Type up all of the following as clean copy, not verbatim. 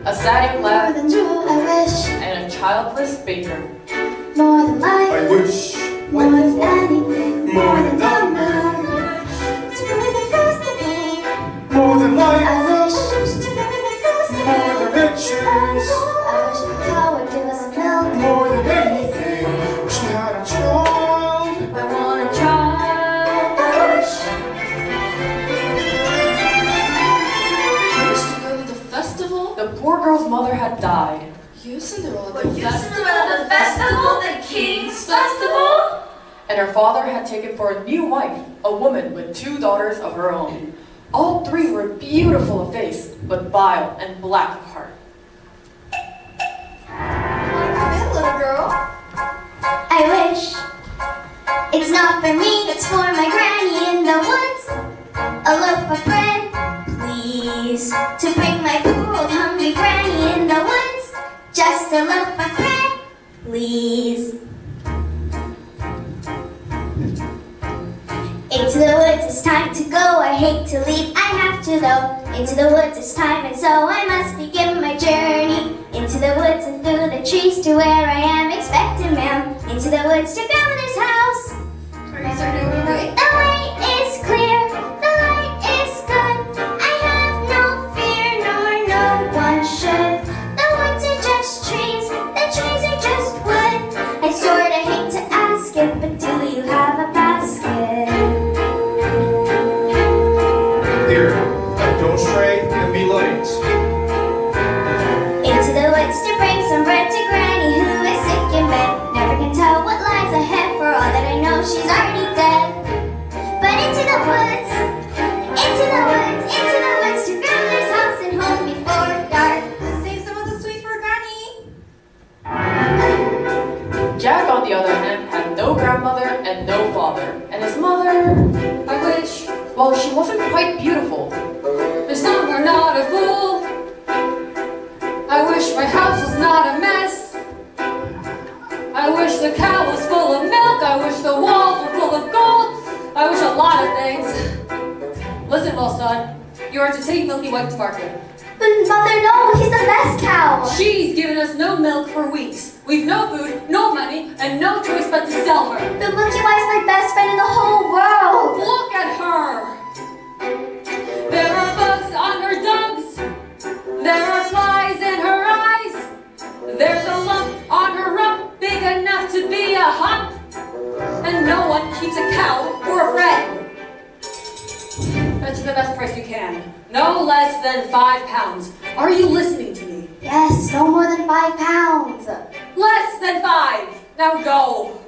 a sad young more lad, than joy I wish, and a childless baker. more than life, I wish more than anything, more than the the moon. To be the festival, more than life, I wish. To be the festival, more than riches, I wish the cow would give us milk. more than anything. Wish we had a child. I want a child. I wish. You wish to go to the festival? The poor girl's mother had died. You, Cinderella, But the you festival? Cinderella, the festival, the king's festival? And her father had taken for a new wife, a woman with 2 daughters of her own. All 3 were beautiful of face, but vile and black of heart. Come in, little girl. I wish. It's not for me, it's for my granny in the woods. A loaf of bread, please, to bring my poor old hungry granny in the woods. Just a loaf of bread, please. Into the woods, it's time to go. I hate to leave, I have to though. Into the woods, it's time, and so I must begin my journey. Into the woods and through the trees to where I am expected, ma'am. Into the woods to grandmother's house. Are you starting to wait? The way is clear, the light is good. I have no fear, nor no one should. The woods are just trees, the trees are just wood. I sorta hate to ask it, but do you have a basket? Here, don't stray and be light. Into the woods to bring some bread to Granny who is sick in bed. Never can tell what lies ahead, for all that I know she's already dead. But into the woods, into the woods, into the woods to grandmother's house and home before dark. Let's save some of the sweets for Granny. Jack, on the other hand, had no grandmother and no father. And his mother, I wish, well, she wasn't quite beautiful. This time we're not a fool. I wish my house was not a mess. I wish the cow was full of milk. I wish the walls were full of gold. I wish a lot of things. Listen, well, son, you are to take Milky White to market. But mother, no, he's the best cow. She's given us no milk for weeks. We've no food, no money, and no choice but to sell her. The Milky White's my best friend in the whole world. Look at her. There are bugs on her dugs. There are flies in her eyes. There's a lump on her rump big enough to be a hump. And no one keeps a cow for a friend. That's the best price you can. No less than 5 pounds. Are you listening to me? Yes, no more than 5 pounds. Less than 5. Now go.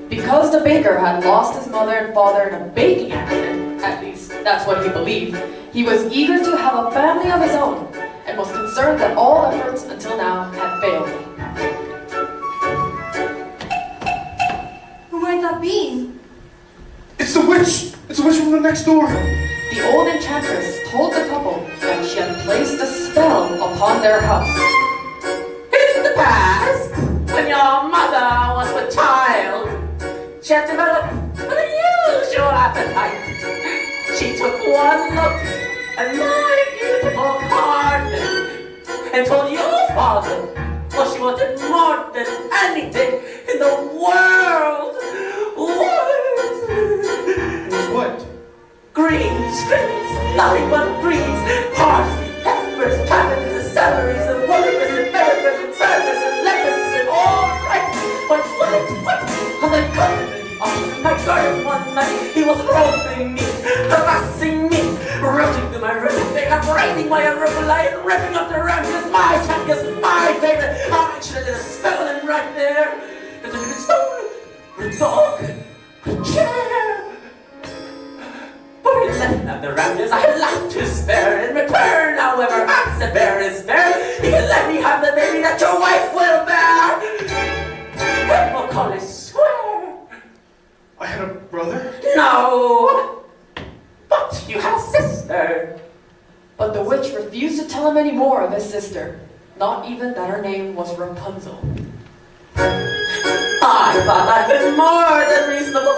Because the baker had lost his mother and father in a baking accident, at least that's what he believed, he was eager to have a family of his own, and was concerned that all efforts until now had failed. Who might that be? It's the witch! It's the witch from the next door! The old enchantress told the couple that she had placed a spell upon their house. In the past, when your mother was a child, she had developed an unusual appetite. She took one look at my beautiful garden and told your father what she wanted more than anything in the world What? greens, nothing but greens, parsley, peppers, cabbages, celeries, and williams, and peppers, and turnips, and lettuces, and all right. But when I got in my garden one night, he was roasting me, harassing me, rooting through my rooting thing, uprising my arugula, and ripping up the rams. It's my cat, it's my favorite. I should have did a spell in right there. There's a good stone, a dog, a chair. But he let have the ramblers I like to spare. In return, however, absent bear is fair. He can let me have the baby that your wife will bear. And we'll call it square. I had a brother? No, but you had a sister. But the witch refused to tell him any more of his sister, not even that her name was Rapunzel. I thought I'd been more than reasonable.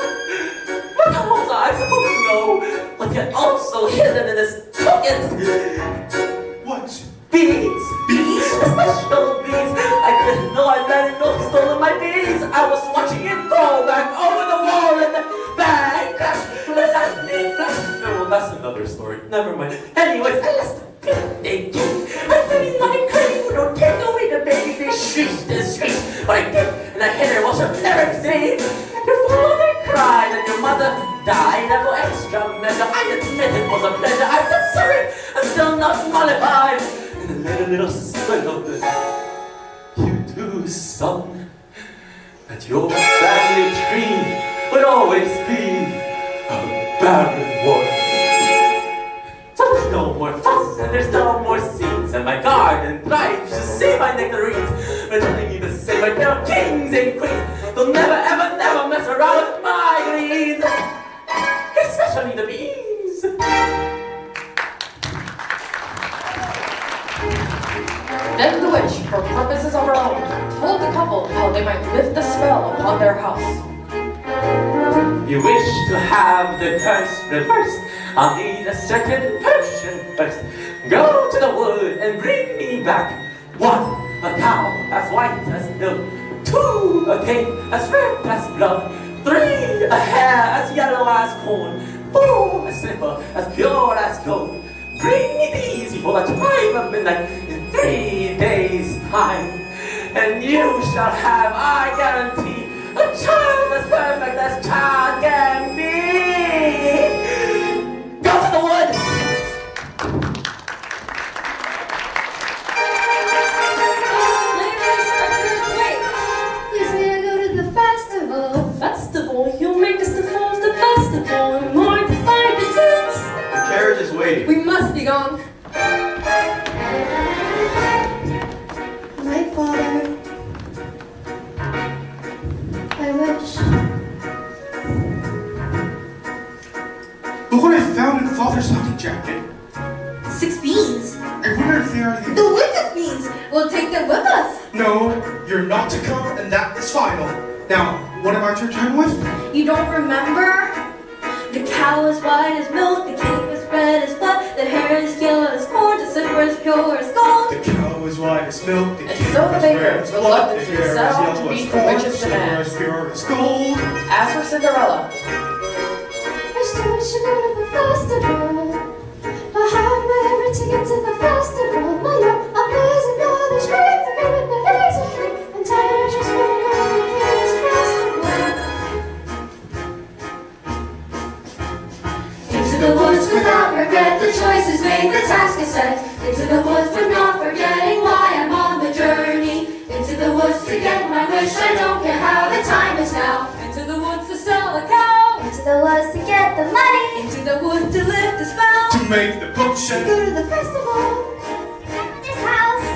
But how was I supposed to know but yet also hidden in his tokens. What? Bees! Bees? Special bees! I didn't know I let it go, stolen my bees! I was watching it go back over the wall and then bang! Crash! Lightning flash! No, that's another story. Never mind. Anyways, I lost the bee. They do. I really like crazy. Don't take away the baby. They shrieked and shrieked. But I did, and I hit her while she'll never see. Your father cried and your mother died. I go extra measure. I admit it was a pleasure. I said sorry. I'm still not mollified. And a little split of this. You do, son, that your family tree would always be a barren one. So there's no more fuss and there's no more seeds, and my garden thrives to see my nectarines. But nothing even say, but there are kings and queens. They'll never, ever, never mess around with my greens, especially the bees. Then the witch, for purposes of her own, told the couple how they might lift the spell upon their house. You wish to have the curse reversed? I'll need a certain potion first. Go to the wood and bring me back 1, a cow as white as milk. 2, a pig as red as blood. 3, a hare as yellow as corn. 4, a slipper as pure as gold. Bring me these before the time of midnight in 3 days' time, and you shall have, I guarantee, a child as perfect as child can be. Go to the wood! Please may I go to the festival? Festival? You'll make us the fools the festival and more to find the tits. The carriage is waiting. We must be gone. My father. I wish. Look what I found in Father's hunting jacket. 6 beans. I wonder if they are the... The wicked beans. We'll take them with us. No, you're not to come, and that is final. Now, what am I to return with? You don't remember? The cow is white as milk, the cake is red as blood, the hair is yellow as corn, the silver is pure as gold. The cow is white as milk, the And cake so the is baker red as blood, the reluctantly hair is set off to yellow meet as the corn, witch's silver demand. is pure as gold. As for Cinderella, I still wish to go to the festival, but how am I ever to get to the festival? My love, I'm losing all the strength, I'm getting the lazy drink, I'm tired, I just wanna go to this festival. Into the woods without regret, the choice is made, the task is set. Into the woods but not forgetting why I'm on the journey. Into the woods to get my wish, I don't care how the time is now. Into the woods to sell a cow. Into the woods to get the money. Into the woods to lift the spell. To make the potion. Go to the festival. Grandmother's house.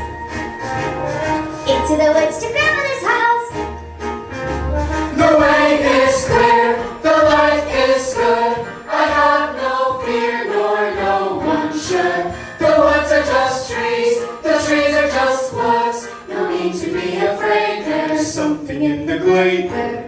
Into the woods to grandmother's house. The way is clear, the light is good. I have no fear, nor no one should. The woods are just trees, the trees are just woods. No need to be afraid, there's Something in the glade. Where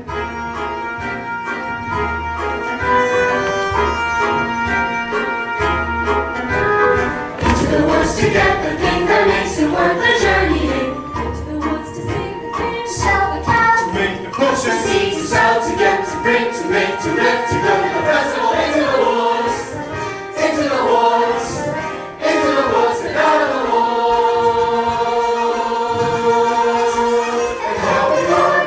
into the woods to get the thing that makes it worth the journey in. Into the woods to sing the king. shall the cow. Make the potion. To seek, to sell, to get, to bring, to make, to lift, to go to the festival, into the woods, into the woods, into the woods, and out of the woods. And how we are,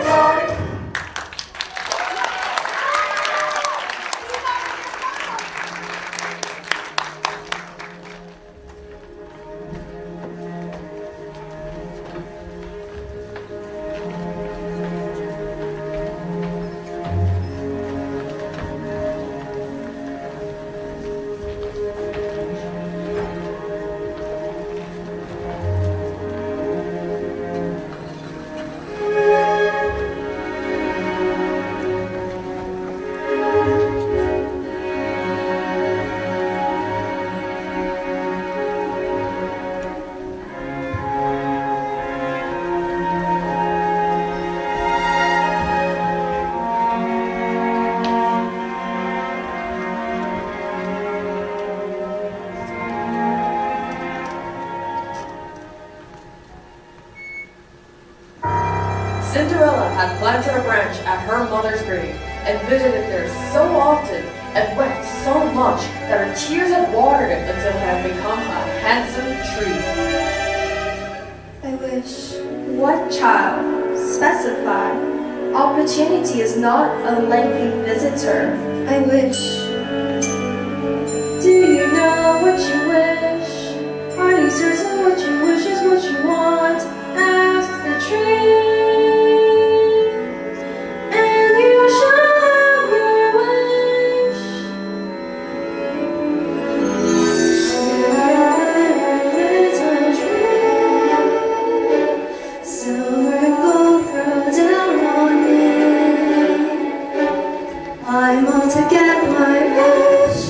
had planted a branch at her mother's grave and visited there so often and wept so much that her tears had watered it until it had become a handsome tree. I wish. What child? Specify. Opportunity is not a lengthy visitor. I wish. Do you know what you wish? Are you certain what you wish is what you want? Ask the tree, and you shall have your wish. Little tree, silver and gold throw down on me. I'm all to get my wish.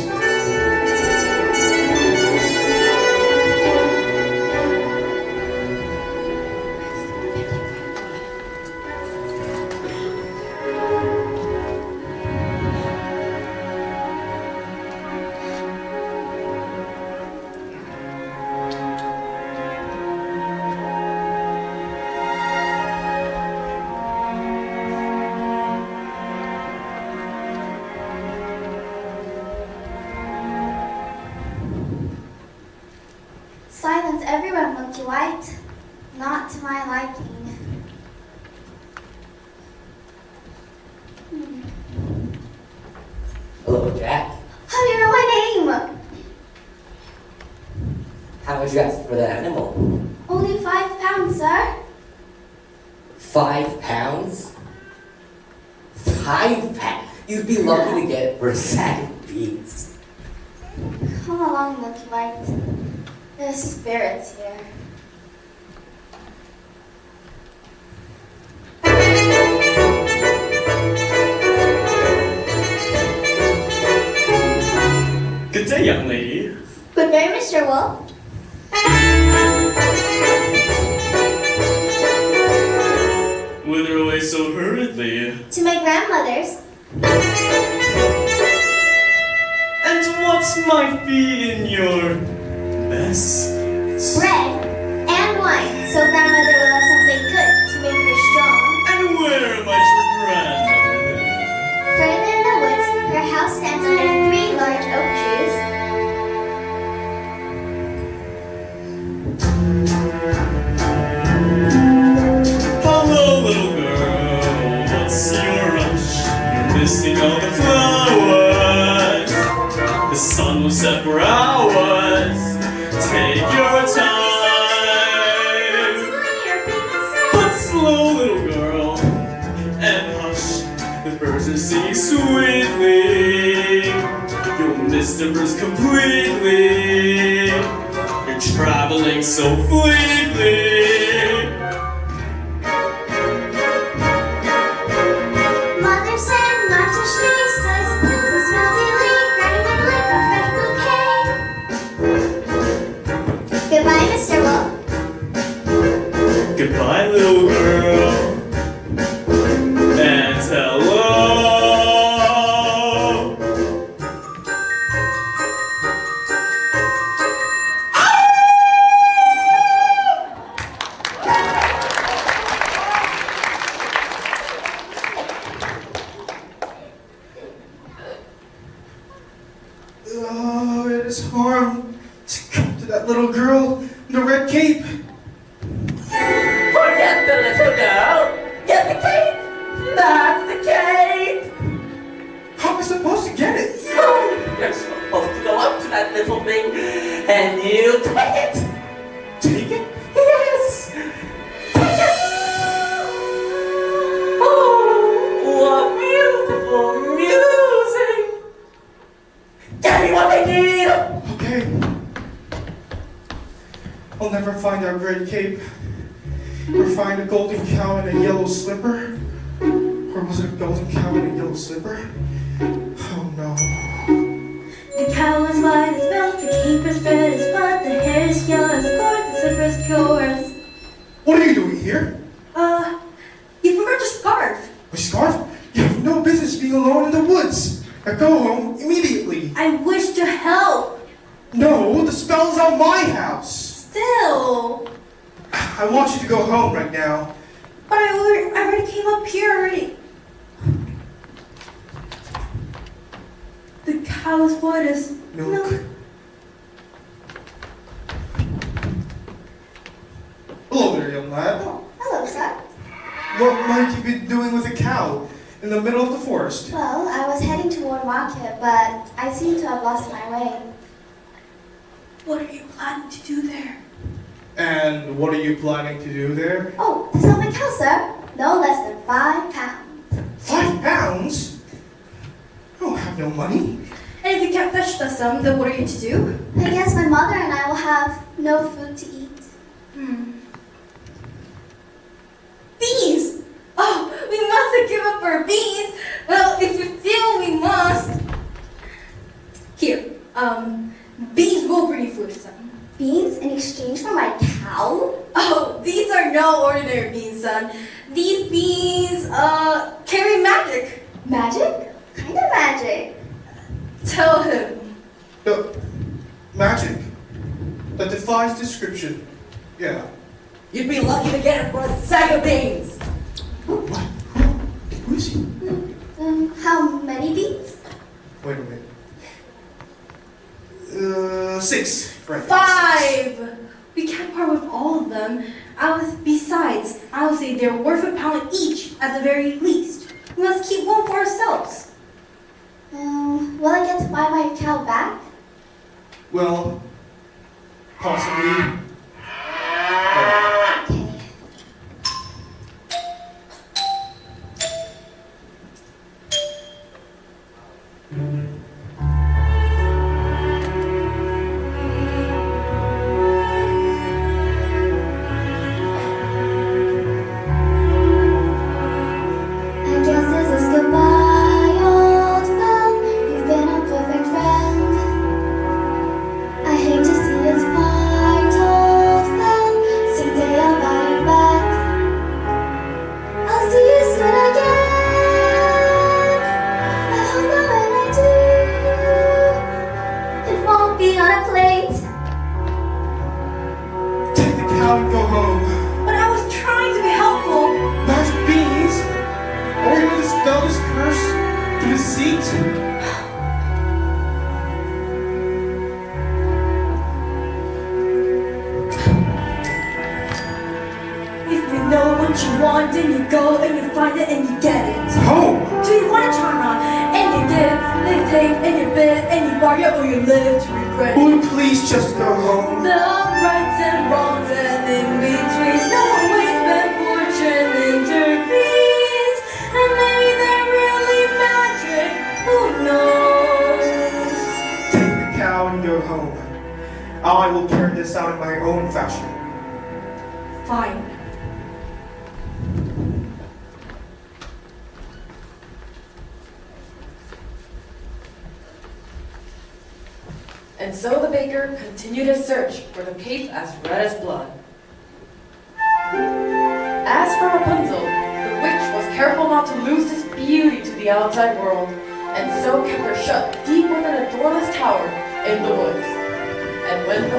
Silence everyone, Monkey White. Not to my liking. Hello, Jack. How do you know my name? How much you ask for that animal? Only 5 pounds, sir. 5 pounds? 5 pounds? You'd be lucky to get it for a sack of beans. Come along, Monkey White. There's spirits here. Good day, young lady. Good day, Mr. Wolf. Whither away so hurriedly? To my grandmother's. And what might be in your mess? Bread and wine, so grandmother will have something good to make her strong. And where might your grandmother live? Further in the woods, her house stands under 3 large oak trees. Hello, little girl. What's your rush? You're missing all the flowers. The sun will set for hours. Take your time. But slow, little girl, and hush. The birds are singing sweetly. You'll miss the birds completely. You're traveling so fleetly. Mother said not to shriek, says Princess Melody, grinding like a fresh bouquet. Goodbye, Mr. Wolf. Goodbye, little girl. And hello. Oh, it is harm to come to that little girl in the red cape. Forget the little girl. Get the cape. That's the cape. How am I supposed to get it? Oh, you're supposed to go up to that little thing and you take it. Take it? Yes. Take it. Oh, what beautiful music. Get me what they need. Okay. I'll never find our red cape. Or find a golden cow in a yellow slipper. Or was it a golden cow in a yellow slipper? Oh no. The cow is white as milk, the cape is red as blood, the hair is yellow as gold, the slipper is pure as... What are you doing here? You forgot your scarf. My scarf? You have no business being alone in the woods. Now go home immediately. I wish to help. No, the spell's on my house. Still. I want you to go home right now. But I already came up here already. The cow's blood is Milk. Hello there, young lad. Oh, hello, sir. What might you be doing with a cow in the middle of the forest? Well, I was heading toward market, but I seem to have lost my way. What are you planning to do there? And what are you planning to do there? Oh, to sell my cow, sir. No less than 5 pounds. 5 pounds? I don't have no money. And if you can't fetch the sum, then what are you to do? I guess my mother and I will have no food to eat. Bees! Oh, we mustn't give up our bees. Well, if you feel we must. Here, bees will bring you food, son. Beans in exchange for my cow? Oh, these are no ordinary beans, son. These beans, carry magic. Magic? Kind of magic. Tell him. Magic. That defies description. Yeah. You'd be lucky to get it for a sack of beans. What? Who is he? How many beans? Wait a minute. 6. Right. 5. We can't part with all of them. Besides, I will say they're worth a pound each at the very least. We must keep one for ourselves. Will I get to buy my cow back? Well, possibly. Okay. I guess this is goodbye, old pal. You've been a perfect friend. I hate to see it's part, old pal. Someday I'll buy you back. I'll see you soon again. I hope that when I do, it won't be on a plate. Take the cow and go home. But I was trying to be helpful. Magic beans? Are we going to dispel this curse to deceit? If you know what you want, then you go and you find it and you get it. Home! Do you want to try on? And you give, and you take, and you bid, and you bargain, or you live to regret Will it. you please just go home? The rights and wrongs and in betweens, no ways but fortune intervenes. And maybe they're really magic, who knows? Take the cow and go home. I will carry this out in my own fashion. Fine. And so the baker continued his search for the cape as red as blood. As for Rapunzel, the witch was careful not to lose this beauty to the outside world, and so kept her shut deep within a doorless tower in the woods. And when the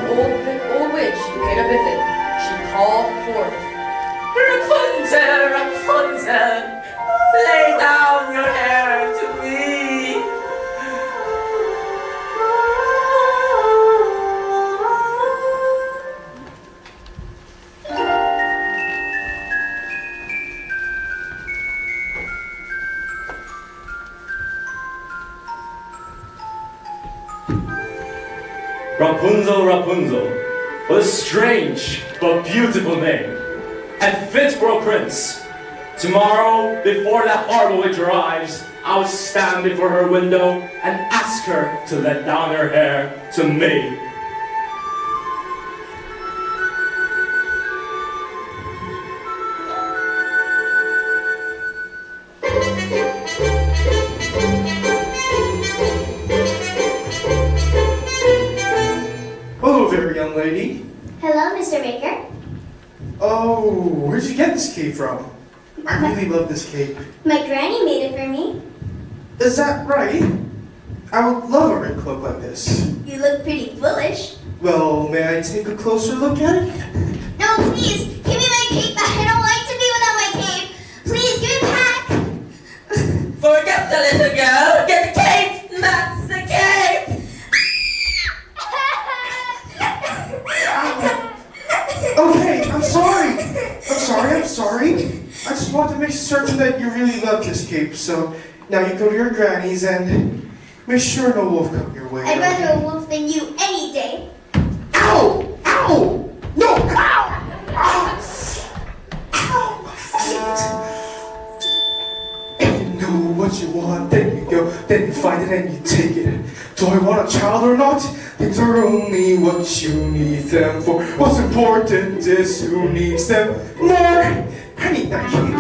old witch paid a visit, she called forth, Rapunzel, Rapunzel, lay down your hair to me. Rapunzel, Rapunzel, what a strange but beautiful name, and fit for a prince. Tomorrow, before that horrible witch arrives, I'll stand before her window and ask her to let down her hair to me. Hello there, young lady. Hello, Mr. Baker. Oh, where'd you get this cape from? I really love this cape. My granny made it for me. Is that right? I would love a red cloak like this. You look pretty foolish. Well, may I take a closer look at it? No, please, give me my cape back. I don't like to be without my cape. sorry. I just wanted to make certain that you really love this cape. So now you go to your granny's and make sure no wolf come your way. I'd rather a wolf than you any day. Ow! Ow! No! Ow! Ow! Ow! My feet! If you know what you want, then you go, then you find it and you take it. Do I want a child or not? Things are only what you need them for. What's important is who needs them more. I need that cape.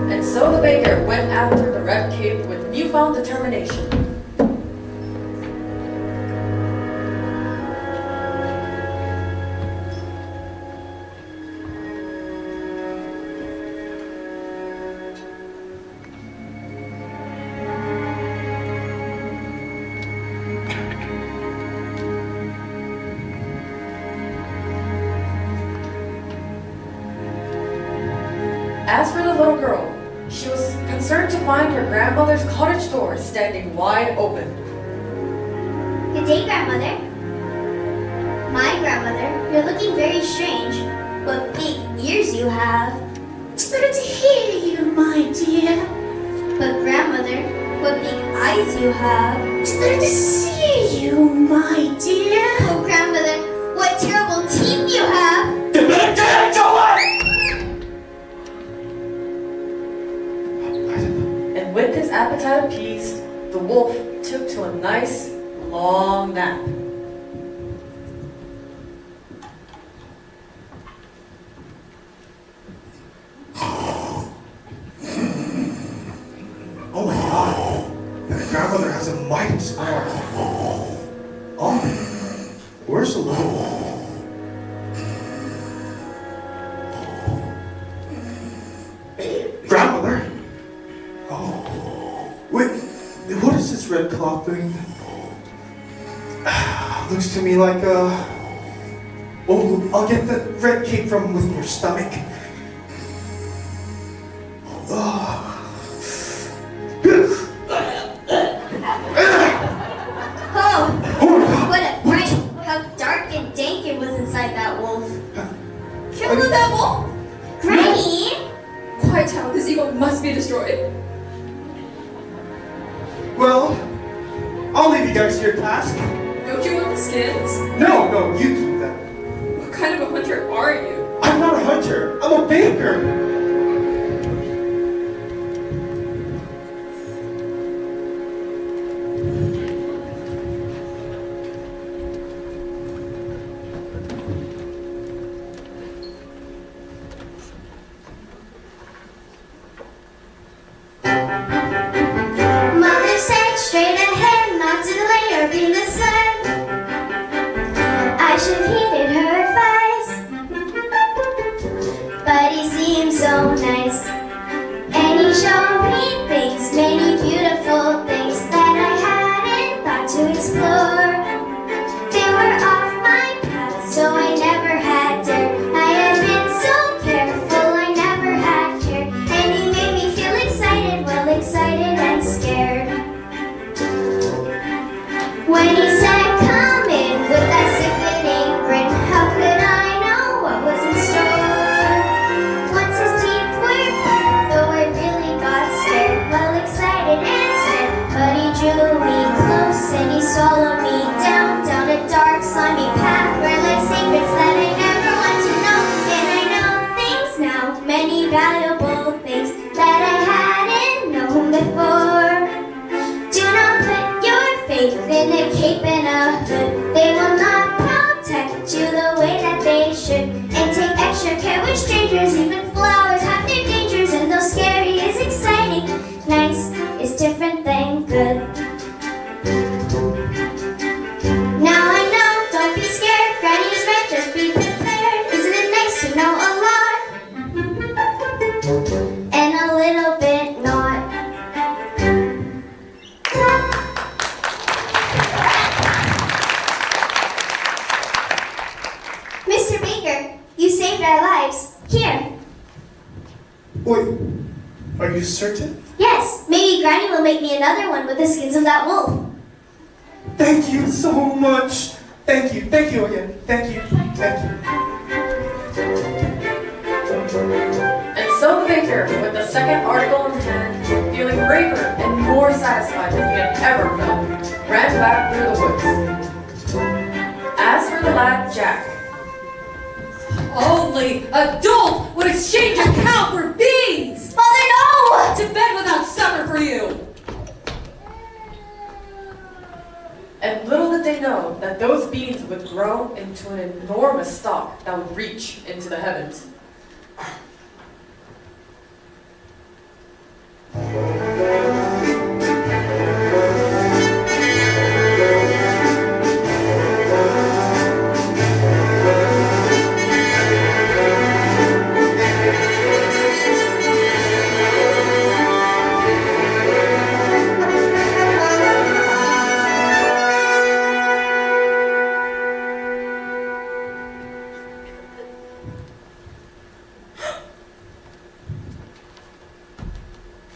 And so the baker went after the red cape with newfound determination. As for the little girl, she was concerned to find her grandmother's cottage door standing wide open. Good day, grandmother. My grandmother, you're looking very strange. What big ears you have. It's better to hear you, my dear. But grandmother, what big eyes you have. It's better to see you, my dear. Oh, grandmother, what terrible teeth you have. You better get into it! And with his appetite appeased, the wolf took to a nice, long nap. Oh my god. That grandmother has a mighty smell. Oh, where's the little one? Grandmother? Oh. Wait, what is this red cloth thing? Looks to me like oh, I'll get the red cape from within your stomach. Oh. Oh, what a fright. How dark and dank it was inside that wolf. Kill the devil! Granny! Quiet, child. This evil must be destroyed. Well, I'll leave you guys to your task. Don't you want the skins? No, you keep them. What kind of a hunter are you? I'm not a hunter. I'm a baker. Mother said straight ahead, not to delay or be in the sun. I should have heeded her advice. But he seemed so nice. And he showed me things, many beautiful things that I hadn't thought to explore. They were off my path, so I never had dared. I had been so careful, I never had cared. And he made me feel excited, well excited and scared. When he said come in with that sickening grin, how could I know what was in store? Once his teeth were bared, though I really got scared, well excited and scared. But he drew me close and he swallowed me down a dark slimy path where lay secrets that I never want to know. And I know things now, many valuable things that I hadn't known before. Do not put your faith in a cape and a hood. They will not protect you the way that they should. And take extra care with strangers, even flowers have their dangers. And though scary is exciting, nice is different than good. Now I know, don't be scared, Granny's right, just be prepared. Isn't it nice to know a lot? And a little bit not. Here. Wait, are you certain? Yes, maybe Granny will make me another one with the skins of that wolf. Thank you so much. Thank you again. Thank you. And so the baker, with the second article in hand, feeling braver and more satisfied than he had ever felt, ran back through the woods. As for the lad Jack, Only a dolt would exchange a cow for beans! Mother, no! To bed without supper for you! and little did they know that those beans would grow into an enormous stalk that would reach into the heavens.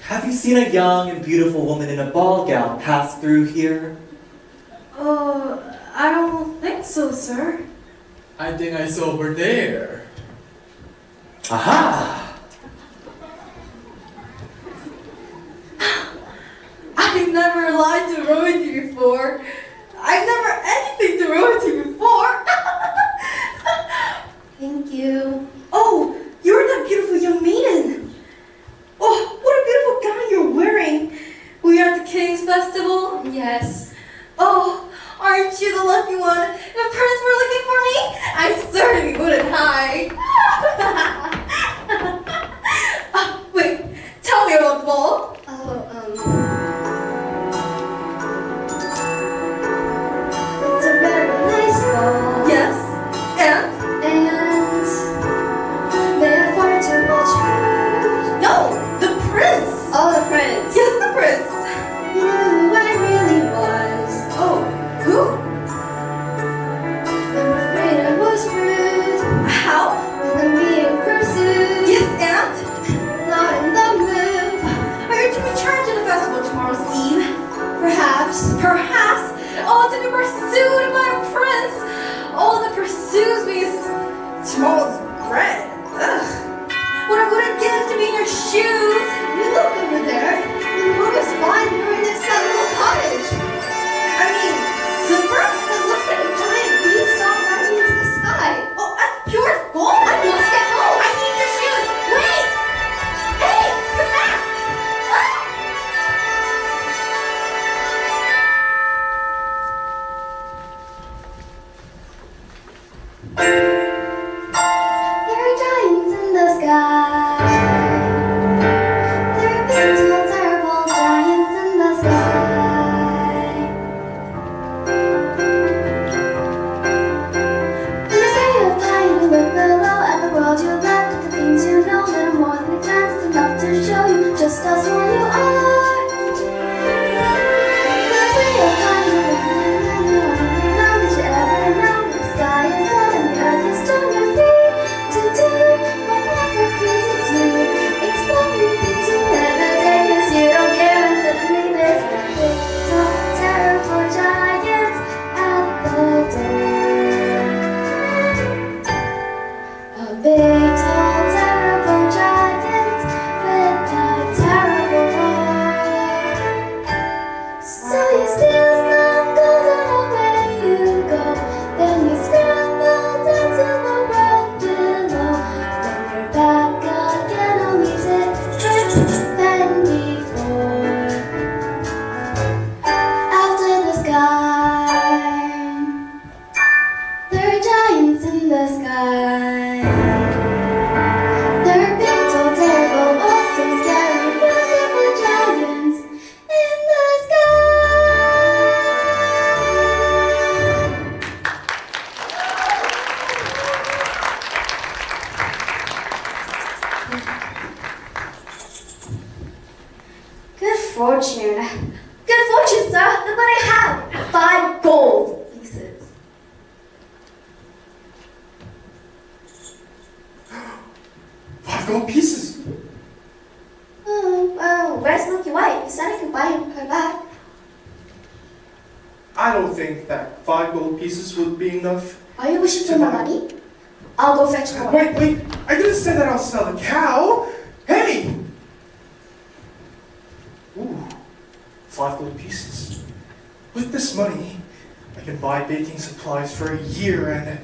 Have you seen a young and beautiful woman in a ball gown pass through here? I don't think so, sir. I think I saw over there. Aha! I've never lied to Rosie before. I've never anything to Rosie before. Thank you. Oh, you're that beautiful young maiden. Oh, what a beautiful gown you're wearing. Were you at the King's Festival? Yes. Oh, aren't you the lucky one? The prince were looking for me? I certainly wouldn't hide. Wait, tell me about the ball. It's a very nice ball. Yes, and? And they have far too much food. No, the prince. Oh, the prince. Yes, the prince. You knew who I really was. Oh, who? I'm afraid I was rude. How? With them being pursued. Yes, and? Not in the mood. Are you to return to the festival tomorrow's eve? Perhaps. Perhaps. Oh, to be pursued by a prince. Oh, that pursues me is tomorrow's bread. Ugh. What I wouldn't give to be in your shoes. You look over there. The moon is fine during this that little cottage. I mean, silver? It looks like a giant beanstalk rising into the sky. Oh, that's pure gold. I must get home. I need your shoes. Wait. Hey, come back. Ah! There are giants in the sky. There are big, tall, terrible giants in the sky. And a day of time you look below at the world you left, at the things you know, little more than a glance, it's enough to show you just how small you are. And a day of time you look below, did you ever know the sky is red and the earth is 5 gold pieces would be enough. Are you wishing for more money? I'll go fetch more. Wait, I didn't say that I'll sell the cow. Hey! Ooh, 5 gold pieces. With this money, I can buy baking supplies for a year and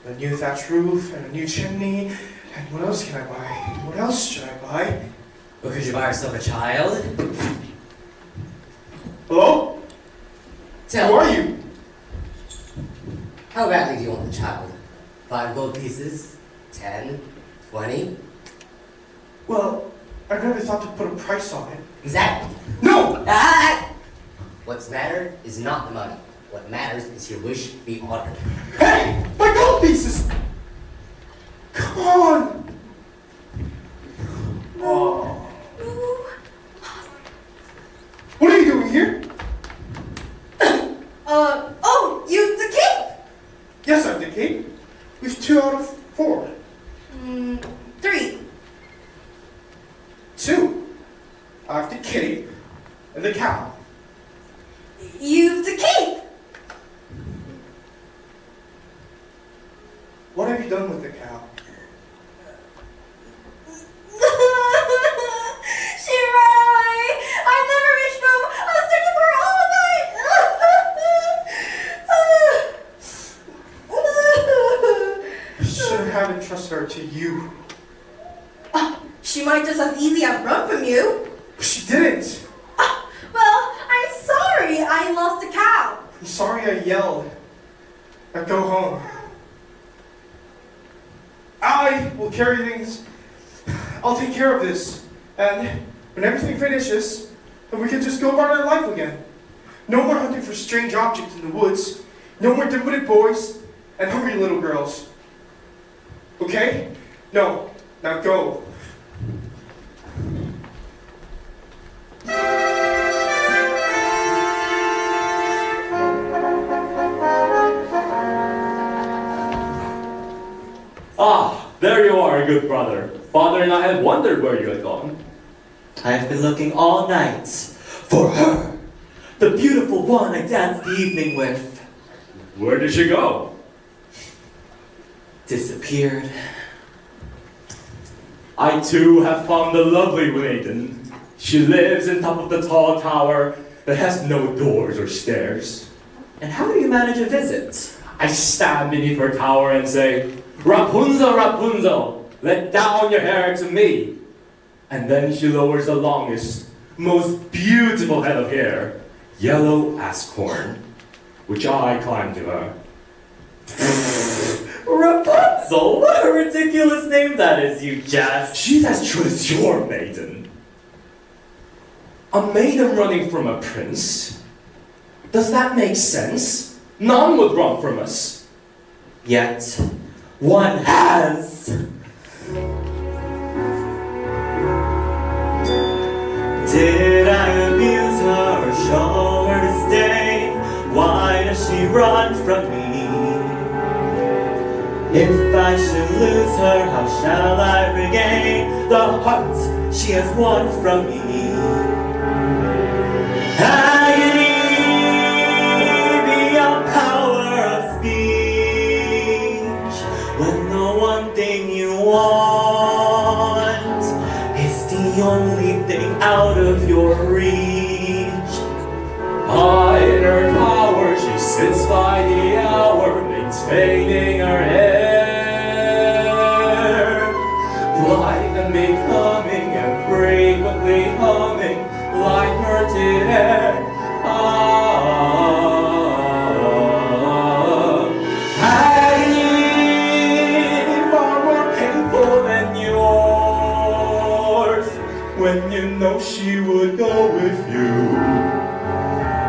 a new thatched roof and a new chimney. And what else can I buy? What else should I buy? Or could you buy yourself a child? Hello? Tell Who me, are you? how badly do you want the child? 5 gold pieces? 10? 20? Well, I never thought to put a price on it. Exactly. No! Ah! What's mattered is not the money. What matters is your wish be honored. Hey! My gold pieces! Come on! Oh. What are you doing here? Oh, you the king? Yes, I'm the king. We've 2 out of 4. 3. 2. I have the kitty and the cow. You've the king. What have you done with the cow? She ran away. I never reached home. I was searching for her all I should have entrusted her to you. night. She might just as easily have run from you. She didn't. Well, I'm sorry. I lost the cow. I'm sorry I yelled. Now go home. I will carry things. I'll take care of this. And when everything finishes, then we can just go about our life again. No more hunting for strange objects in the woods. No more dim-witted boys and hungry little girls. Okay? No. Now go. Ah, there you are, good brother. Father and I had wondered where you had gone. I have been looking all night for her, the beautiful one I danced the evening with. Where did she go? Disappeared. I too have found a lovely maiden. She lives on top of the tall tower that has no doors or stairs. And how do you manage a visit? I stand beneath her tower and say, Rapunzel, Rapunzel, let down your hair to me. And then she lowers the longest, most beautiful head of hair, yellow as corn, which I climb to her. Rapunzel? What a ridiculous name that is, you jest. She's as true as your maiden. A maiden running from a prince? Does that make sense? None would run from us. Yet, one has. Did I abuse her or show her disdain? Why does she run from me? If I should lose her, how shall I regain the heart she has won from me? Agony beyond power of speech, when the one thing you want is the only thing out of your reach. High in her tower, she sits by the hour, maintaining her hair. Light and becoming and frequently humming like merted air. Agony far more painful than yours when you know she would go with you.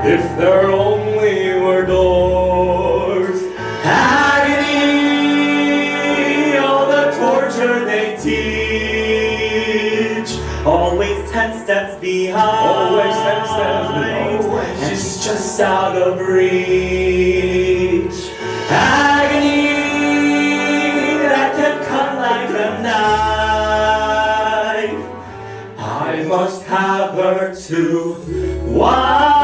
If there only were doors. Agony, all the torture they teach. Always 10 steps behind. Always 10 steps behind. She's just out of reach. Agony that can cut like a knife. I must have her to wife.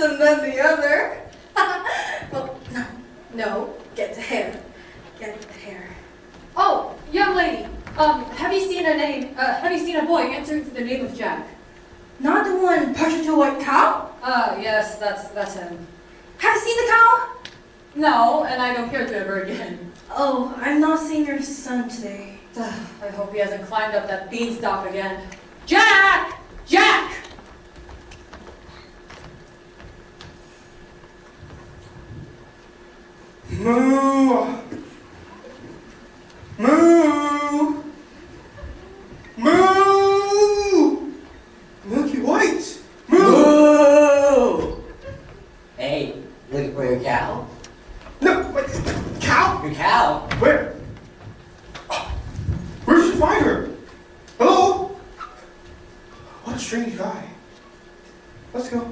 handsome than the other. Well, no, get the hair. Get the hair. Oh, young lady, have you seen a boy answering to the name of Jack? Not the one partial to a white cow? Yes, that's him. Have you seen the cow? No, and I don't care to ever again. Oh, I'm not seeing your son today. I hope he hasn't climbed up that beanstalk again. Jack! Jack! Moo! Moo! Moo! Milky White! Moo! Whoa! Hey, looking for your cow? No, wait, cow? Your cow? Where? Oh, where did you find her? Hello? What a strange guy. Let's go.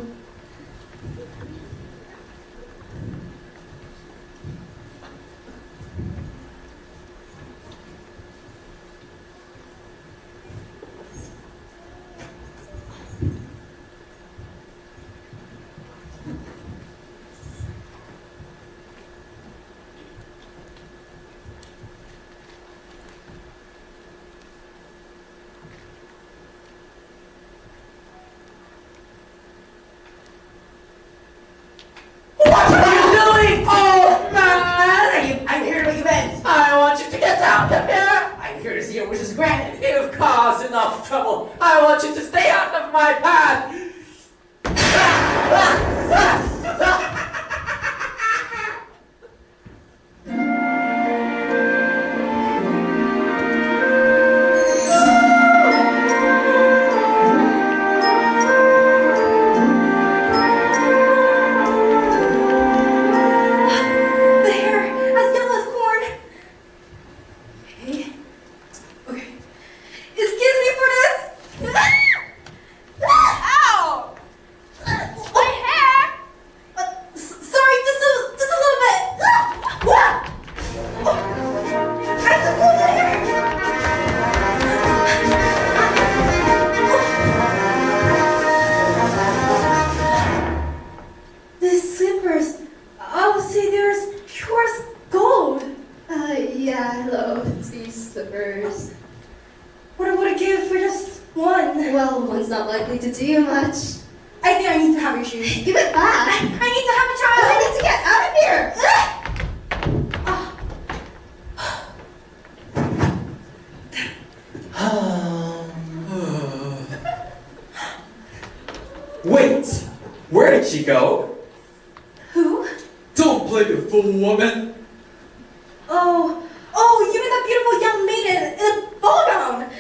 What are you doing? Oh, man! I'm here to make amends. I want you to get out of here. I'm here to see your wishes granted. You've caused enough trouble. I want you to stay out of my path. The hair, as yellow as corn. Okay. Okay. Excuse me for this. Ow! My hair. Sorry, just a little bit. What? I took the hair. These slippers, I would say there's pure as gold. Yeah, I love these slippers. What I would have given for just one. Well, one's not likely to do you much. I think I need to have your shoes. Give it back. I need to have a child. I need to get out of here. Wait! Where did she go? Who? Don't play the fool, woman. Oh, you mean that beautiful young maiden in a ball gown?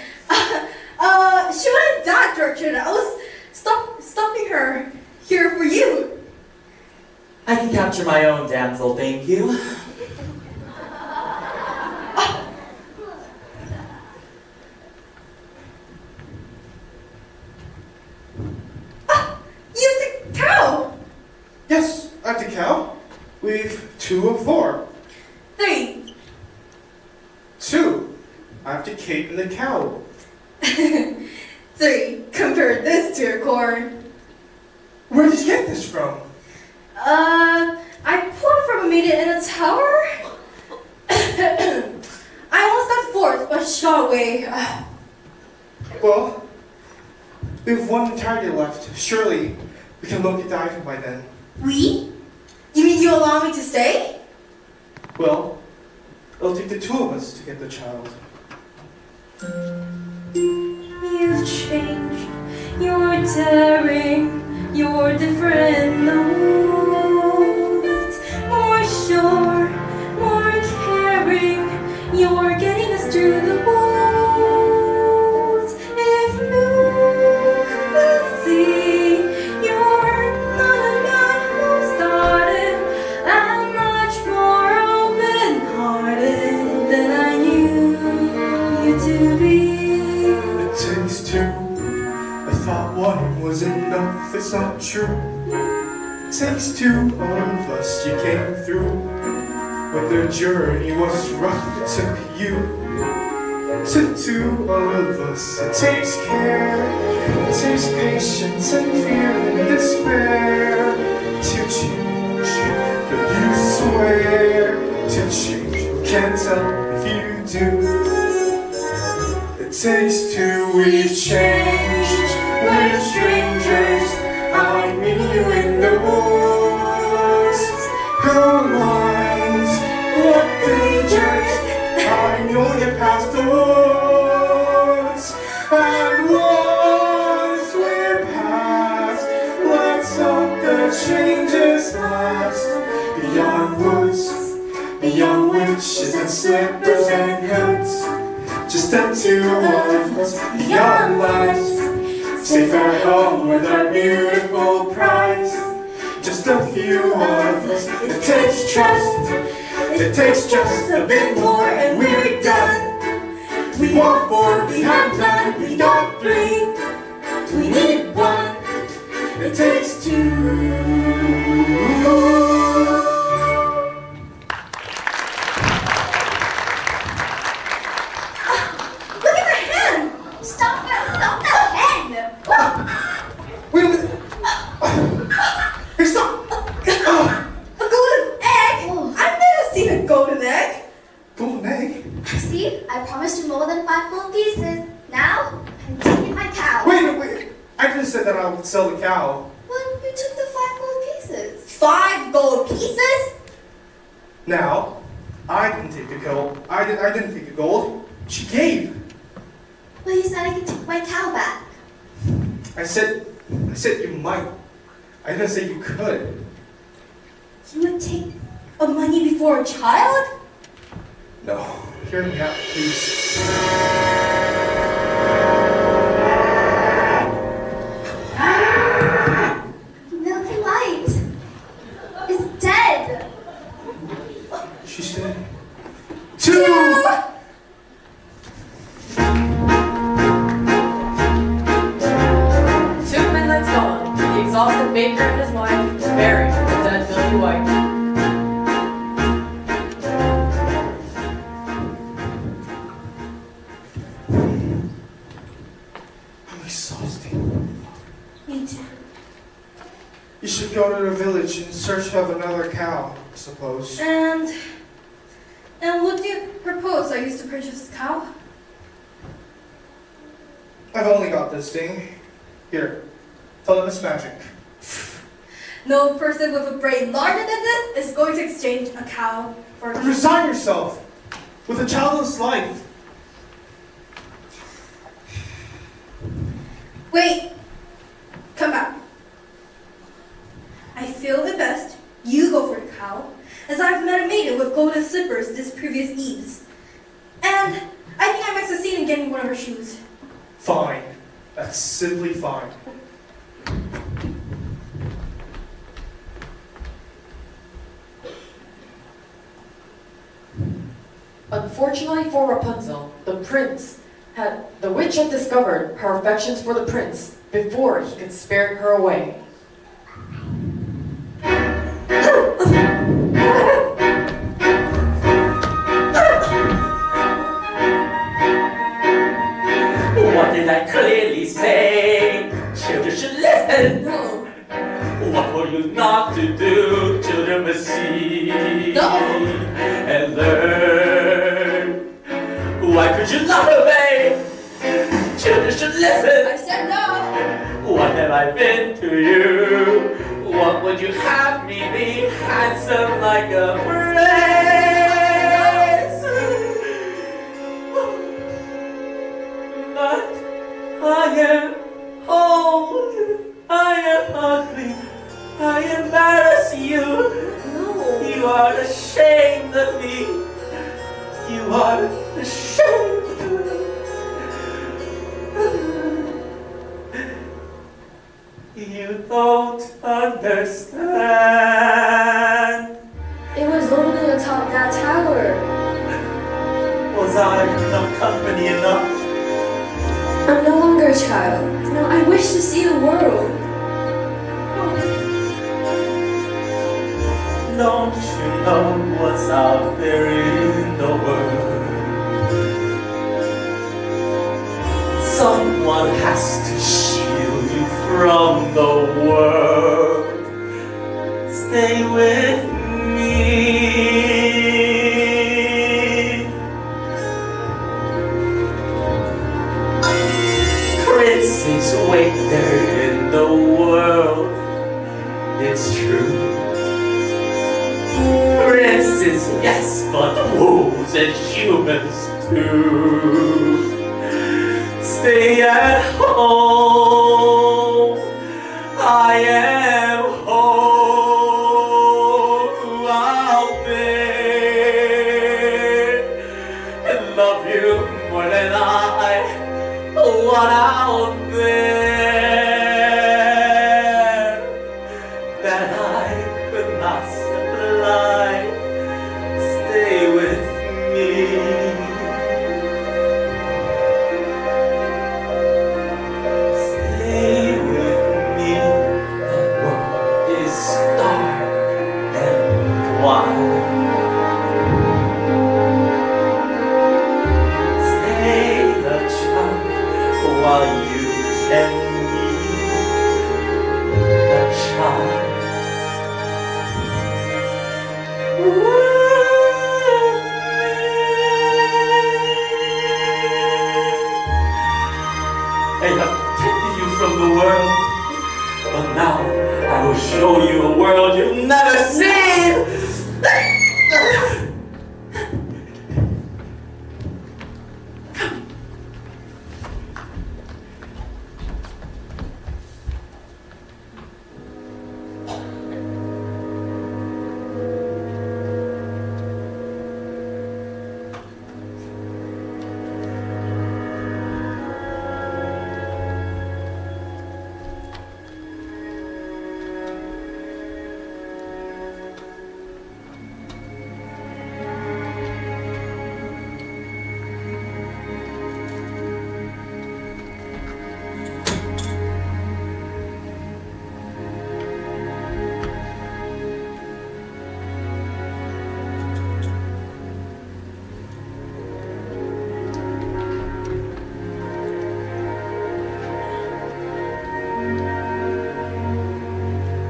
She went in that direction. I was stopping her here for you. I can capture my own damsel, thank you. You the cow. Yes, I'm the cow. We've 2 of 4. 3. 2. I'm the cape and the cow. 3. Compare this to your corn. Where did you get this from? I pulled it from a maiden in a tower. I almost got 4th, but shot away. Well, we have 1 entirely left. Surely we can locate the item by then. We? You mean you allow me to stay? Well, it'll take the 2 of us to get the child. You've changed. You're daring. You're different. Notes. More sure. More caring. You're getting us through the woods. If you could see, you're not a man who started. I'm much more open-hearted than I knew you to be. It takes 2. I thought 1 was enough. It's not true. It takes 2 of us. You came through. When the journey was rough, it took you. It took 2 of us. It takes care. It takes patience and fear and despair. strangers lost beyond woods, beyond witches and slippers and hoods. Just the two of us beyond lies, safe at home with our beautiful prize. Just a few of us. It takes trust. It takes just a bit more and we're done. We want four, we have none. We don't three, we need one. It takes two. Look at my hand! Stop that pen! Wait a minute. Hey, stop. A golden egg? I've never seen a golden egg. Golden egg? See, I promised you more than 5 gold pieces. Now, I'm taking my cow. Wait. I just said that I would sell the cow. Well, you took the 5 gold pieces. 5 gold pieces? Now, I can take the gold. I didn't take the gold. She gave. Well, you said I could take my cow back. I said you might. I didn't say you could. You would take a money before a child? No. Hear me out, please. Milky White is dead. She's dead. 2! 2 midnights gone, the exhausted baker and his wife buried the dead Milky White. I'm exhausted. Me too. You should go to the village in search of another cow, I suppose. And what do you propose I used to purchase a cow? I've only got this thing. Here, tell them it's magic. No person with a brain larger than this is going to exchange a cow for a Resign yourself with a childless life. Wait! Come back. I feel it best you go for the cow, as I've met a maiden with golden slippers this previous eves. And I think I might succeed in getting one of her shoes. Fine. That's simply fine. Unfortunately for Rapunzel, the witch had discovered her affections for the prince before he could spirit her away. What did I clearly say? Children should listen. No. What were you not to do? Children must see and learn. Why could you not obey? Children should listen. I said no. What have I been to you? What would you have me be? Handsome like a prince. But I am old. I am ugly. I embarrass you. No. You are ashamed of me. You are ashamed of me. You don't understand. It was only atop that tower. Was I not company enough? I'm no longer a child. Now I wish to see the world. Don't you know what's out there in the world? Someone has to shield you from the world. Stay with me. Princes wait there in the world. It's true. Princes, yes, but wolves and humans too. Stay at home. I am home. world you've never seen.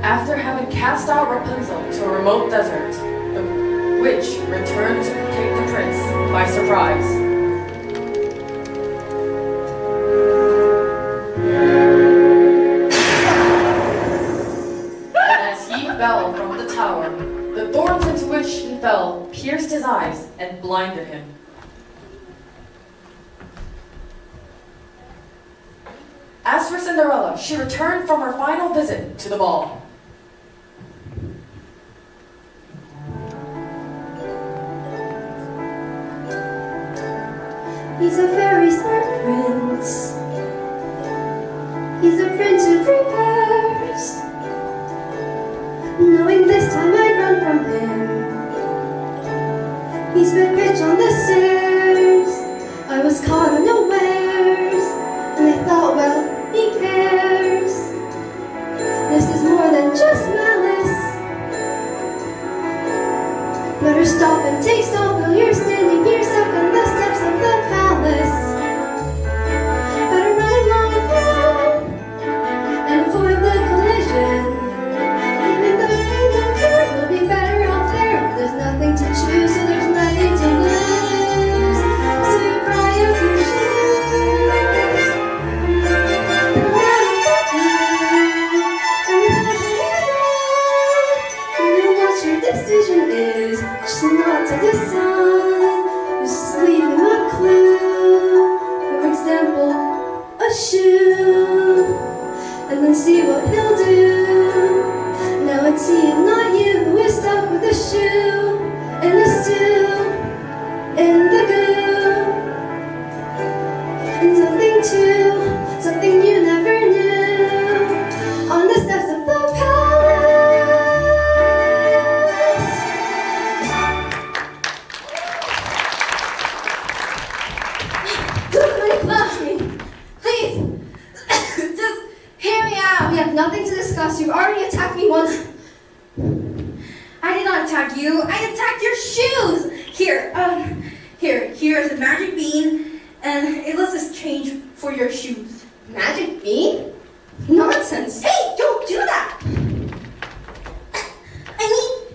After having cast out Rapunzel to a remote desert, the witch returned to take the prince by surprise. And as he fell from the tower, the thorns into which he fell pierced his eyes and blinded him. As for Cinderella, she returned from her final visit to the ball. He's a very smart prince. He's a prince who prepares, knowing this time I'd run from him. He's been rich on the stairs. I was caught unawares, and I thought, well, he cares. This is more than just malice. Better stop and take stock while you're standing here stuck on the steps of the palace. Better run along with him and avoid the collision. Even though you don't care, we'll be better off there. There's nothing to choose, so there's nothing to lose. So you cry up your shoes. No matter what you know what your decision is. Just not to decide. Just leave him a clue. For example, a shoe. And then see what he'll do. Now it's he and not you who is stuck with a shoe and a stew in the goo. And something too, something you never knew. On the steps of the please, just hear me out. We have nothing to discuss. You've already attacked me once. I did not attack you. I attacked your shoes. Here is a magic bean, and it lets us change for your shoes. Magic bean? Nonsense. Hey, don't do that.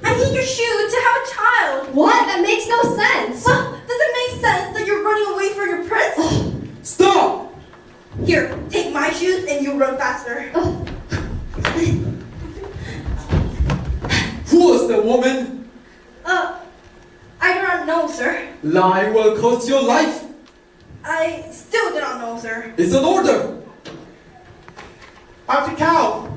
I need your shoe to have a child. What? That makes no sense. Well, does it make sense that you're running away from your prince? Stop! Here, take my shoes and you'll run faster. Who was the woman? I do not know, sir. Lie will cost your life. I still do not know, sir. It's an order. How's the cow?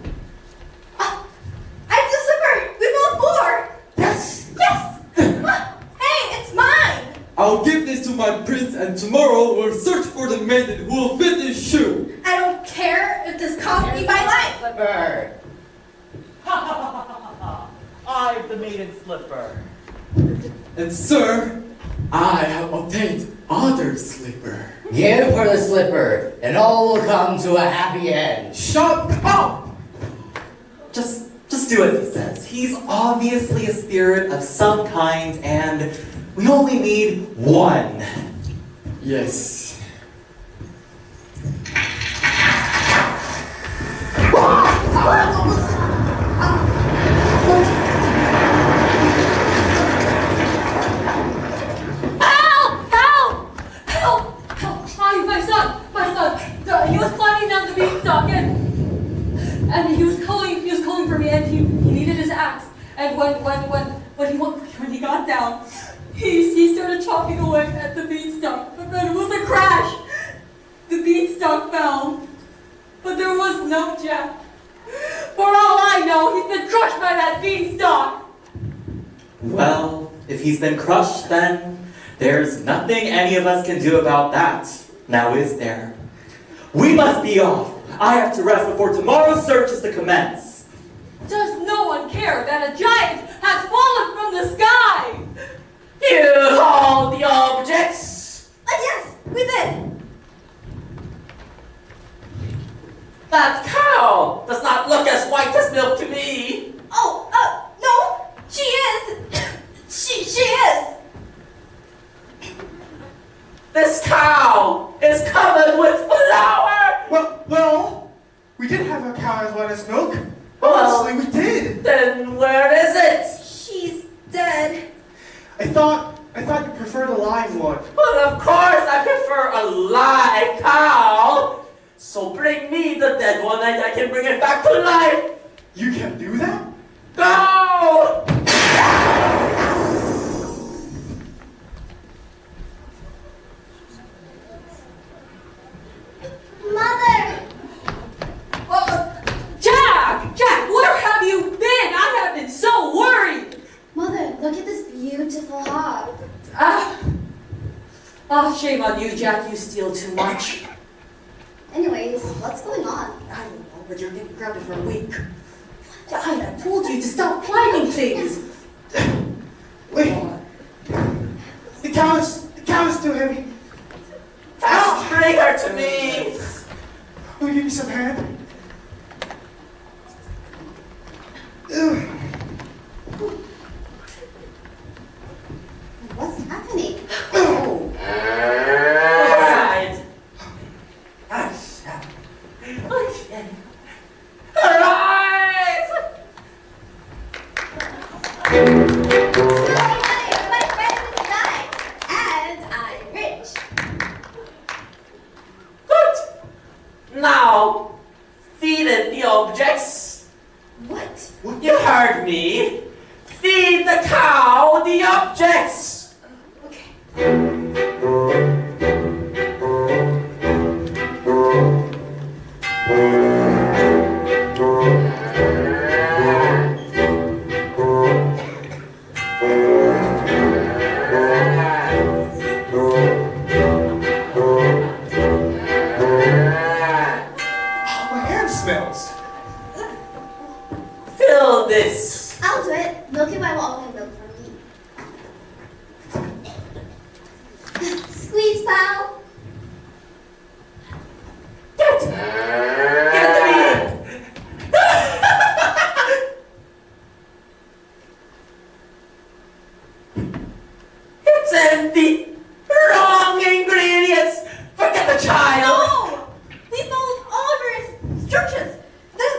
I just slipper. We both four. Yes. Yes. Hey, it's mine. I'll give this to my prince, and tomorrow we'll search for the maiden who will fit this shoe. I don't care if this costs me my life. Slipper. I'm the maiden slipper. And sir, I have obtained other slipper. Give her the slipper, and all will come to a happy end. Shut up! Just do as he says. He's obviously a spirit of some kind, and we only need one. Yes. He was climbing down the beanstalk and he was calling for me, and he needed his axe. And when he got down, he started chopping away at the beanstalk. But then with a crash, the beanstalk fell. But there was no Jack. For all I know, he's been crushed by that beanstalk. Well, if he's been crushed, then there's nothing any of us can do about that. Now is there? We must be off. I have to rest before tomorrow's search is to commence. Does no one care that a giant has fallen from the sky? You hold the objects. Yes, we did. That cow does not look as white as milk to me. Oh, no, she is. She is. This cow is covered with flour. Well, we did have a cow as white as milk. Well, Honestly, we did. Then where is it? She's dead. I thought you preferred a live one. Well, of course I prefer a live cow. So bring me the dead one and I can bring it back to life. You can do that? Go! Mother! Jack, where have you been? I have been so worried. Mother, look at this beautiful hog. Shame on you, Jack. You steal too much. Anyways, what's going on? I don't know, but you're getting grounded for a week. I told you to stop climbing things. Wait. The cow is too heavy. Just bring her to me. Will you give me some hand? Ugh. What's happening? All right. Okay. All right. My friend died, and I'm rich. Good. Now, feed it the objects. What? You heard me. Feed the cow the objects. My hand smells. Fill this. I'll do it. Milky Way will only milk for me. Squeeze, pal. Give it to me. It's empty. Wrong ingredients. Forget the child. No! We followed all of her instructions.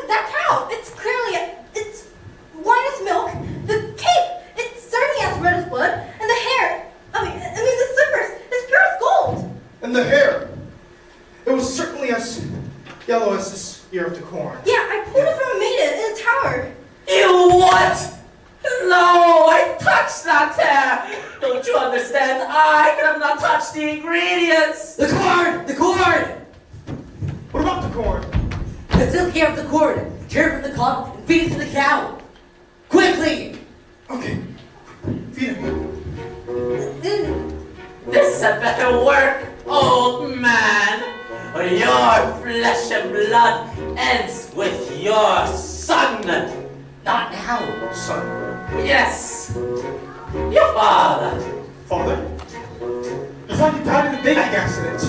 That cow, it's clearly, it's white as milk. The cape, it's certainly as red as blood. And the hair, I mean the slippers, it's pure as gold. And the hair. It was certainly as yellow as this ear of the corn. Yeah, I pulled it from a maiden in a tower. You what? No, I touched that hair. Don't you understand? I could have not touched the ingredients. The cord! The cord! What about the corn? The silk hair of the cord. Tear from the cob and feed it to the cow. Quickly! Okay. Feed him. This had better work, old man. Or your flesh and blood ends with your son. Not now. Son. Yes, your father. Father? I thought you died in a baking accident.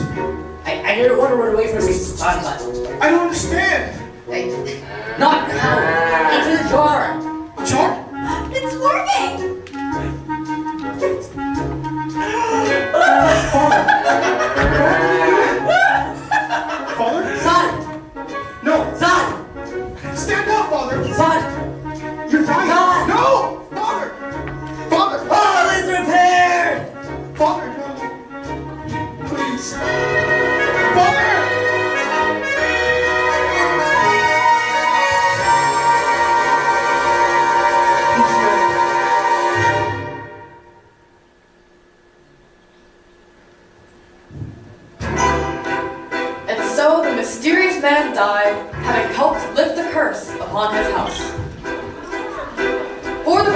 I didn't want to run away from his son, but... I don't understand. Not now. Into the jar. A jar? It's working! Father? Son! No. Son! Stand up, Father. Son! You're dying. Son! No! Father! Father! All is repaired! Father, no. Please. Father!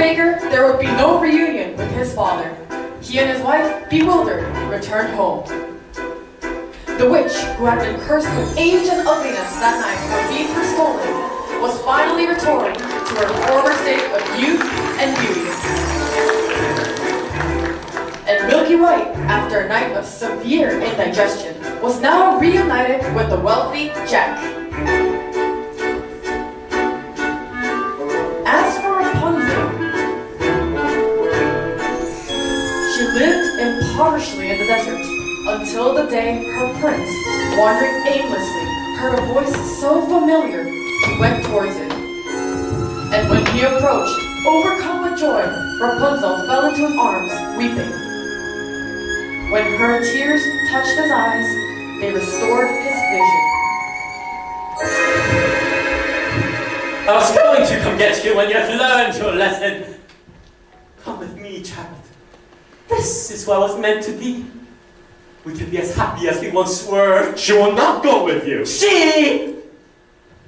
baker, there would be no reunion with his father. He and his wife, bewildered, returned home. The witch, who had been cursed with age and ugliness that night when beads were stolen, was finally restored to her former state of youth and beauty. And Milky White, after a night of severe indigestion, was now reunited with the wealthy Jack. As for Rapunzel, she lived impoverishedly in the desert until the day her prince, wandering aimlessly, heard a voice so familiar he went towards it. And when he approached, overcome with joy, Rapunzel fell into his arms, weeping. When her tears touched his eyes, they restored his vision. I was going to come get you when you have learned your lesson. Come with me, child. This is what I was meant to be. We can be as happy as we once were. She will not go with you. She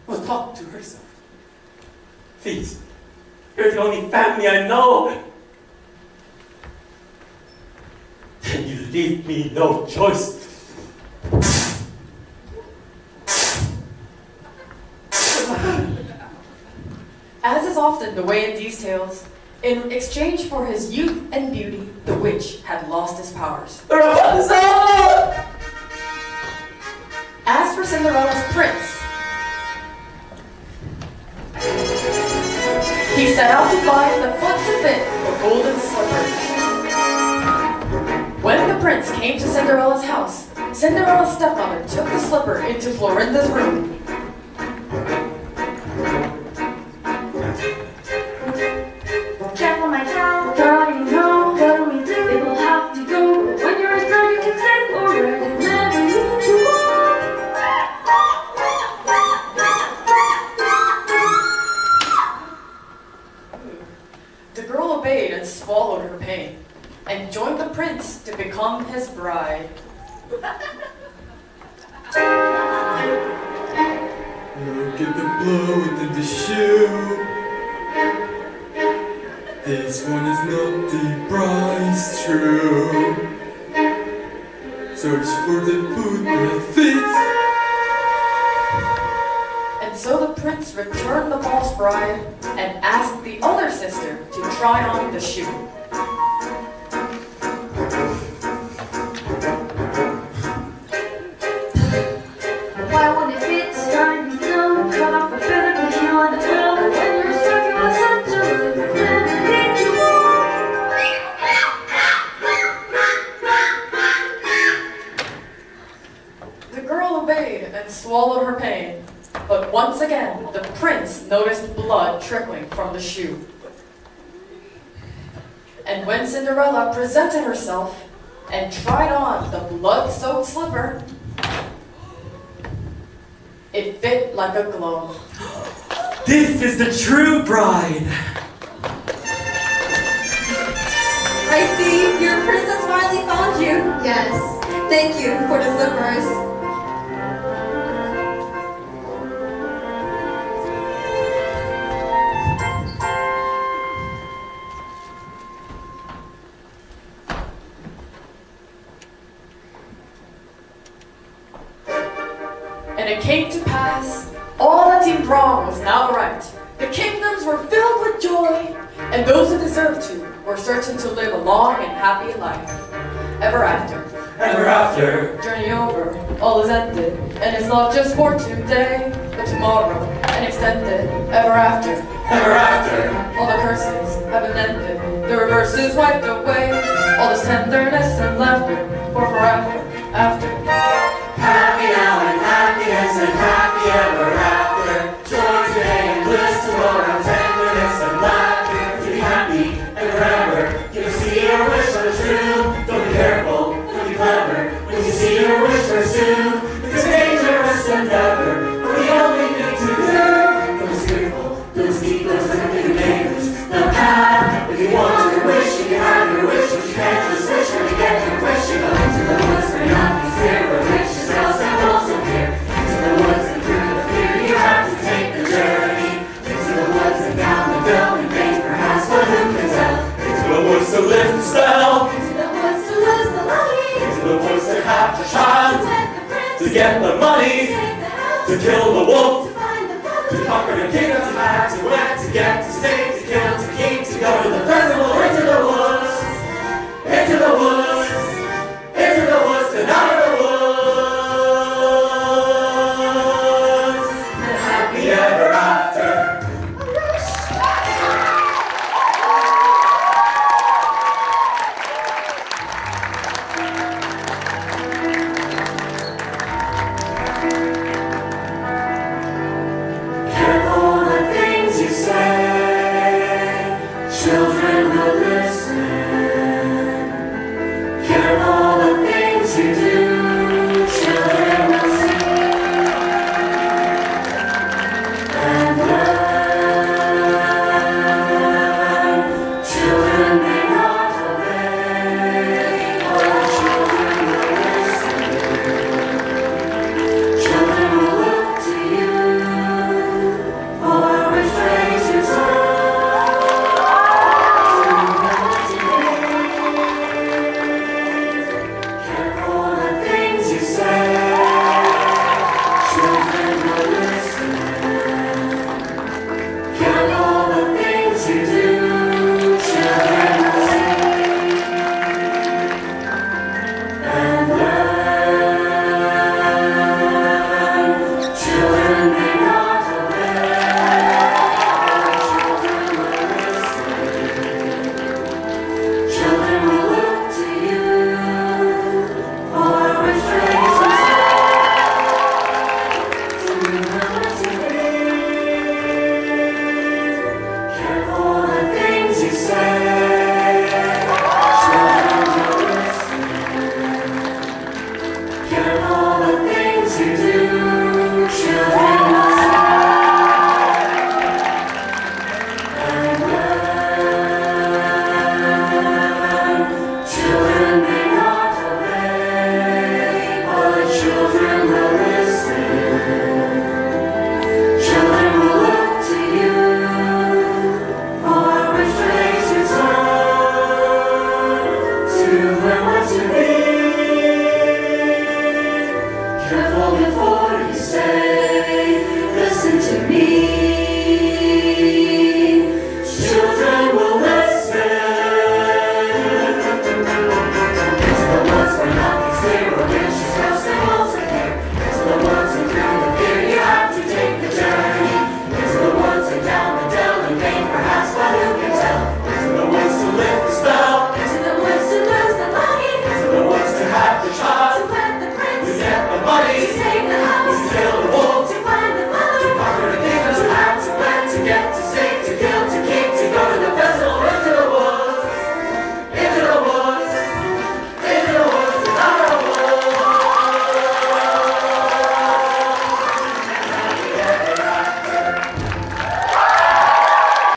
will talk to herself. Please, you're the only family I know. Then you leave me no choice. As is often the way in these tales, in exchange for his youth and beauty, the witch had lost his powers. Rapunzel! As for Cinderella's prince, he set out to find the foot to fit the golden slipper. When the prince came to Cinderella's house, Cinderella's stepmother took the slipper into Florinda's room. Careful, my cow, darling, no, what do we do? It will have to go. When you're a girl, you can sit or run and never need to walk. The girl obeyed and swallowed her pain, and joined the prince to become his bride. Look at the blow within the shoe. This one is not the price true. Search for the foot that fits. And so the prince returned the false bride and asked the other sister to try on the shoe. Why won't it fit? Starting to snow, cut off a better than you on the trail. When you're stuck in such a loop, you never need to walk. The girl obeyed and swallowed her pain, but once again the prince noticed blood trickling from the shoe. And when Cinderella presented herself and tried on the blood-soaked slipper, it fit like a glove. This is the true bride. I see your princess finally found you. Yes. Thank you for the slippers. And it came to pass, all that seemed wrong was now right. The kingdoms were filled with joy, and those who deserved to were certain to live a long and happy life. Ever after. Ever after. Journey over, all is ended, and it's not just for today, but tomorrow, and extended. Ever after. Ever after. All the curses have been ended, the reverse is wiped away, all this tenderness and laughter for forever after. Happy now and happiness and happy ever after. Joy today and bliss tomorrow, tenderness and laughter. To be happy and forever. You see your wish come true. Don't be careful, don't be clever. When you see your wish pursue, it's a dangerous endeavor. But the only thing to do, those fearful, those deep, those tempting neighbors. Now have, if you want your wish, you can have your wish. But you can't just wish when you get your wish. You go into the woods for nothing. the spell, Into the woods to lose the money, into the woods to catch a child, wed the prince, to get the money, save the house, to kill the wolf, to find the to family. conquer the kingdom, to have, to wed, to get, to stay, to kill, to keep, to go to the festival, into the woods, into the woods, into the woods, to die in the woods, and happy ever after. Careful the things you say, children.